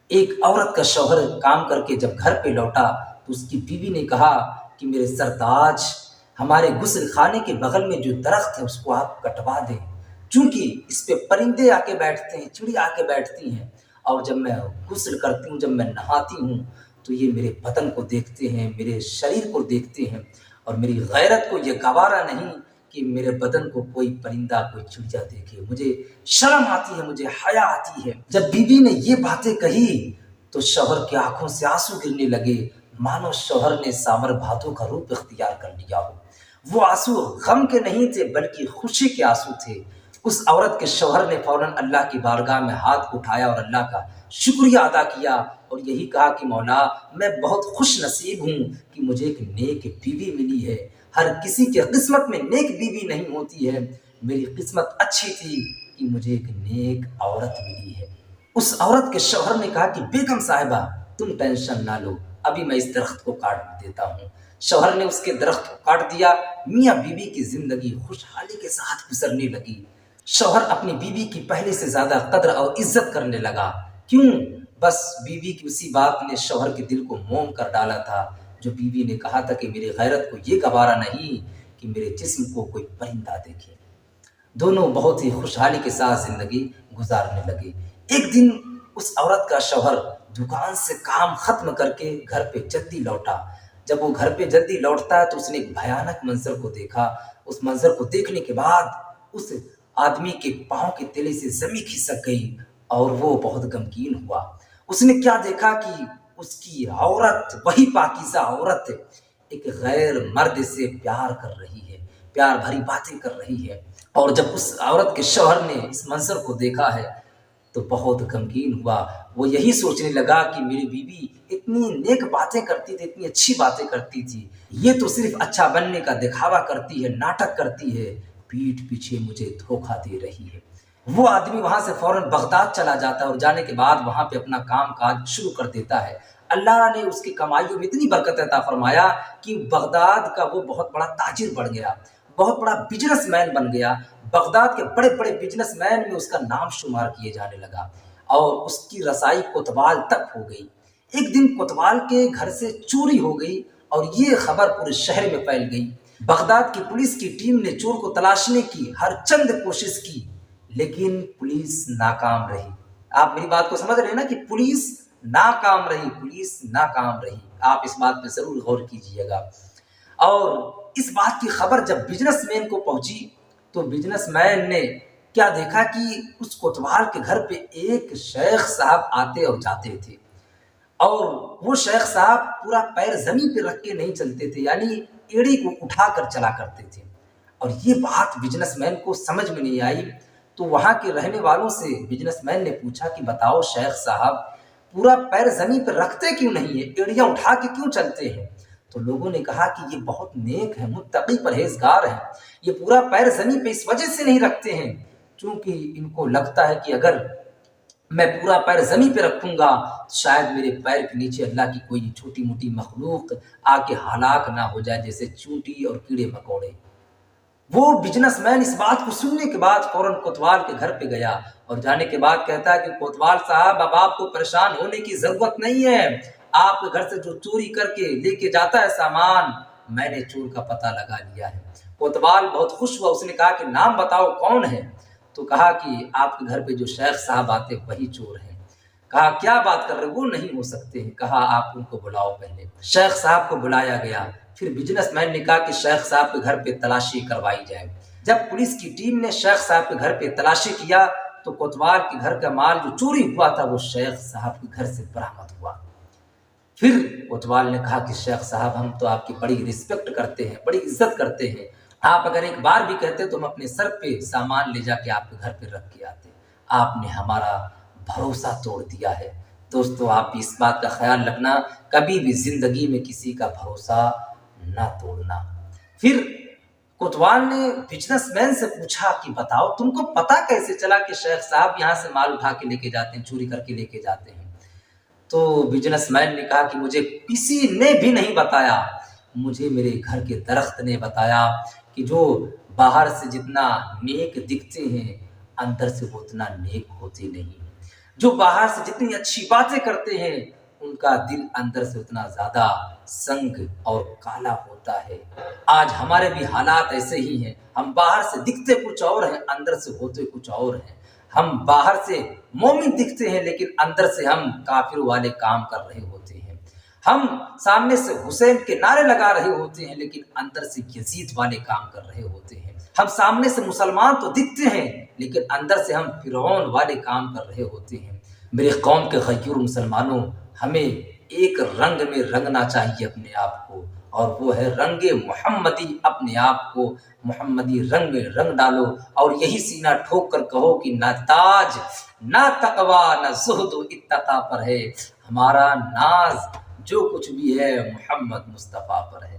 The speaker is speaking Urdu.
ایک عورت کا شوہر کام کر کے جب گھر پہ لوٹا تو اس کی بیوی نے کہا کہ میرے سرتاج، ہمارے غسل خانے کے بغل میں جو درخت ہے اس کو آپ کٹوا دیں، چونکہ اس پہ پرندے آ کے بیٹھتے ہیں، چڑیا آ کے بیٹھتی ہیں، اور جب میں غسل کرتی ہوں، جب میں نہاتی ہوں تو یہ میرے بدن کو دیکھتے ہیں، میرے شریر کو دیکھتے ہیں، اور میری غیرت کو یہ گوارا نہیں کہ میرے بدن کو کوئی پرندہ کوئی چڑیا دیکھے، مجھے شرم آتی ہے، مجھے حیا آتی ہے۔ جب بیوی نے یہ باتیں کہی تو شوہر کی آنکھوں سے آنسو گرنے لگے، مانو شوہر نے سامر بھاتو کا روپ اختیار کر لیا ہو۔ وہ آنسو غم کے نہیں تھے بلکہ خوشی کے آنسو تھے۔ اس عورت کے شوہر نے فوراً اللہ کی بارگاہ میں ہاتھ اٹھایا اور اللہ کا شکریہ ادا کیا اور یہی کہا کہ مولا، میں بہت خوش نصیب ہوں کہ مجھے ایک نیک بیوی ملی ہے۔ ہر کسی کے قسمت میں نیک بیوی نہیں ہوتی ہے، میری قسمت اچھی تھی کہ مجھے ایک نیک عورت ملی ہے۔ اس عورت کے شوہر نے کہا کہ بیگم صاحبہ تم ٹینشن نہ لو، ابھی میں اس درخت کو کاٹ دیتا ہوں۔ شوہر نے اس کے درخت کو کاٹ دیا، میاں بیوی کی زندگی خوشحالی کے ساتھ گزرنے لگی۔ شوہر اپنی بیوی کی پہلے سے زیادہ قدر اور عزت کرنے لگا۔ کیوں؟ بس بیوی کی اسی بات نے شوہر کے دل کو موم کر ڈالا تھا، جو بیوی نے کہا تھا کہ میری غیرت کو یہ گوارا نہیں کہ میرے جسم کو کوئی پرندہ دیکھے۔ دونوں بہت ہی خوشحالی کے ساتھ زندگی گزارنے لگے۔ ایک دن اس عورت کا شوہر دکان سے کام ختم کر کے گھر پہ جلدی لوٹا۔ جب وہ گھر پہ جلدی لوٹتا ہے تو اس نے ایک بھیانک منظر کو دیکھا۔ اس منظر کو دیکھنے کے بعد اس آدمی کے پاؤں کے تلے سے زمین کھسک گئی اور وہ بہت غمگین ہوا۔ اس نے کیا دیکھا کہ اس کی عورت، وہی پاکیزہ عورت، ایک غیر مرد سے پیار کر رہی ہے، پیار بھری باتیں کر رہی ہے۔ اور جب اس عورت کے شوہر نے اس منظر کو دیکھا ہے تو بہت غمگین ہوا۔ وہ یہی سوچنے لگا کہ میری بیوی اتنی نیک باتیں کرتی تھی، اتنی اچھی باتیں کرتی تھی، یہ تو صرف اچھا بننے کا دکھاوا کرتی ہے، ناٹک کرتی ہے، پیٹھ پیچھے مجھے دھوکہ دے رہی ہے۔ وہ آدمی وہاں سے فوراً بغداد چلا جاتا ہے اور جانے کے بعد وہاں پہ اپنا کام کاج شروع کر دیتا ہے۔ اللہ نے اس کی کمائیوں میں اتنی برکت عطا فرمایا کہ بغداد کا وہ بہت بڑا تاجر بن گیا، بہت بڑا بزنس مین بن گیا۔ بغداد کے بڑے بڑے بزنس مین میں اس کا نام شمار کیے جانے لگا اور اس کی رسائی کوتوال تک ہو گئی۔ ایک دن کوتوال کے گھر سے چوری ہو گئی اور یہ خبر پورے شہر میں پھیل گئی۔ بغداد کی پولیس کی ٹیم نے چور کو تلاشنے کی ہر چند کوشش کی لیکن پولیس ناکام رہی۔ آپ میری بات کو سمجھ رہے ہیں نا کہ پولیس ناکام رہی، پولیس ناکام رہی۔ آپ اس بات پہ ضرور غور کیجئے گا۔ اور اس بات کی خبر جب بزنس مین کو پہنچی تو بزنس مین نے کیا دیکھا کہ اس کوتوال کے گھر پہ ایک شیخ صاحب آتے اور جاتے تھے، اور وہ شیخ صاحب پورا پیر زمین پہ رکھ کے نہیں چلتے تھے، یعنی ایڑی کو اٹھا کر چلا کرتے تھے۔ اور یہ بات بزنس مین کو سمجھ میں نہیں آئی تو وہاں کے رہنے والوں سے بزنس مین نے پوچھا کہ بتاؤ شیخ صاحب، پورا پیر زمین پہ رکھتے کیوں نہیں ہے، ایڑیاں اٹھا کے کیوں چلتے ہیں؟ تو لوگوں نے کہا کہ یہ بہت نیک ہے، متقی پرہیزگار ہے، یہ پورا پیر زمین پہ اس وجہ سے نہیں رکھتے ہیں چونکہ ان کو لگتا ہے کہ اگر میں پورا پیر زمین پہ رکھوں گا شاید میرے پیر کے نیچے اللہ کی کوئی چھوٹی موٹی مخلوق آ کے ہلاک نہ ہو جائے، جیسے چونٹی اور کیڑے مکوڑے۔ وہ بزنس مین اس بات کو سننے کے بعد فوراً کوتوال کے گھر پہ گیا اور جانے کے بعد کہتا ہے کہ کوتوال صاحب اب آپ کو پریشان ہونے کی ضرورت نہیں ہے، آپ کے گھر سے جو چوری کر کے لے کے جاتا ہے سامان، میں نے چور کا پتہ لگا لیا ہے۔ کوتوال بہت خوش ہوا، اس نے کہا کہ نام بتاؤ کون ہے؟ تو کہا کہ آپ کے گھر پہ جو شیخ صاحب آتے وہی چور ہیں۔ کہا کیا بات کر رہے، وہ نہیں ہو سکتے ہیں۔ کہا آپ ان کو بلاؤ۔ پہلے شیخ صاحب کو بلایا گیا، پھر بزنس مین نے کہا کہ شیخ صاحب کے گھر پہ تلاشی کروائی جائے۔ جب پولیس کی ٹیم نے شیخ صاحب کے گھر پہ تلاشی کیا تو کوتوال کے گھر کا مال جو چوری ہوا تھا وہ شیخ صاحب کے گھر سے برآمد ہوا۔ پھر کوتوال نے کہا کہ شیخ صاحب ہم تو آپ کی بڑی رسپیکٹ کرتے ہیں، بڑی عزت کرتے ہیں، آپ اگر ایک بار بھی کہتے تو ہم اپنے سر پہ سامان لے جا کے آپ کے گھر پہ رکھ کے آتے، آپ نے ہمارا بھروسہ توڑ دیا ہے۔ دوستو آپ بھی اس بات کا خیال رکھنا، کبھی بھی زندگی میں کسی کا بھروسہ نہ توڑنا۔ پھر کوتوال نے بزنس مین سے پوچھا کہ بتاؤ تم کو پتا کیسے چلا کہ شیخ صاحب یہاں سے مال اٹھا کے لے کے جاتے ہیں، چوری کر کے لے کے جاتے ہیں؟ تو بزنس مین نے کہا کہ مجھے کسی نے بھی نہیں بتایا، مجھے میرے گھر کے درخت نے بتایا کہ جو باہر سے جتنا نیک دکھتے ہیں اندر سے وہ اتنا نیک ہوتے نہیں۔ جو باہر سے جتنی اچھی باتیں کرتے ہیں ان کا دل اندر سے اتنا زیادہ سنگ اور کالا ہوتا ہے۔ آج ہمارے بھی حالات ایسے ہی ہیں، ہم باہر سے دکھتے کچھ اور ہیں، اندر سے ہوتے کچھ اور ہیں۔ ہم باہر سے مومن دکھتے ہیں لیکن اندر سے ہم کافر والے کام کر رہے ہوتے ہیں۔ ہم سامنے سے حسین کے نعرے لگا رہے ہوتے ہیں لیکن اندر سے یزید والے کام کر رہے ہوتے ہیں۔ ہم سامنے سے مسلمان تو دکھتے ہیں لیکن اندر سے ہم فرعون والے کام کر رہے ہوتے ہیں۔ میرے قوم کے غیور مسلمانوں، ہمیں ایک رنگ میں رنگنا چاہیے اپنے آپ کو، اور وہ ہے رنگ محمدی۔ اپنے آپ کو محمدی رنگ میں رنگ ڈالو اور یہی سینہ ٹھوک کر کہو کہ نہ تاج، نہ تقوی، نہ زہد و اتقا پر ہے، ہمارا ناز جو کچھ بھی ہے محمد مصطفیٰ پر ہے۔